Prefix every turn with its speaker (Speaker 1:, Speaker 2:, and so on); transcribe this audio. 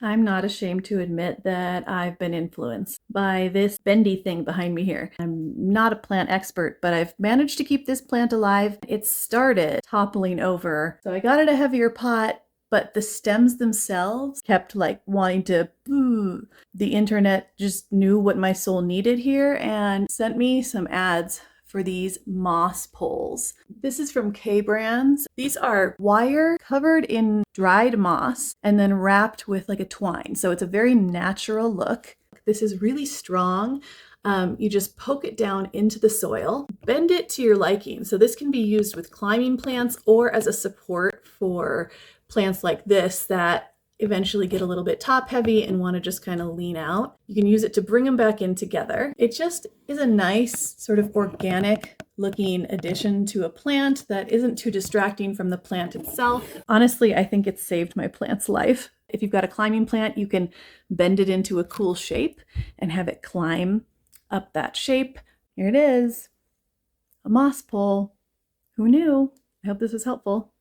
Speaker 1: I'm not ashamed to admit that I've been influenced by this bendy thing behind me here. I'm not a plant expert, but I've managed to keep this plant alive. It started toppling over, so I got it a heavier pot, but the stems themselves kept like wanting to boo. The internet just knew what my soul needed here and sent me some ads for these moss poles. This is from K Brands. These are wire covered in dried moss and then wrapped with like a twine. So it's a very natural look. This is really strong. You just poke it down into the soil, bend it to your liking. So this can be used with climbing plants or as a support for plants like this that eventually get a little bit top heavy and want to just kind of lean out. You can use it to bring them back in together. It just is a nice sort of organic looking addition to a plant that isn't too distracting from the plant itself. Honestly, I think it's saved my plant's life. If you've got a climbing plant, you can bend it into a cool shape and have it climb up that shape. Here it is, a moss pole. Who knew? I hope this was helpful.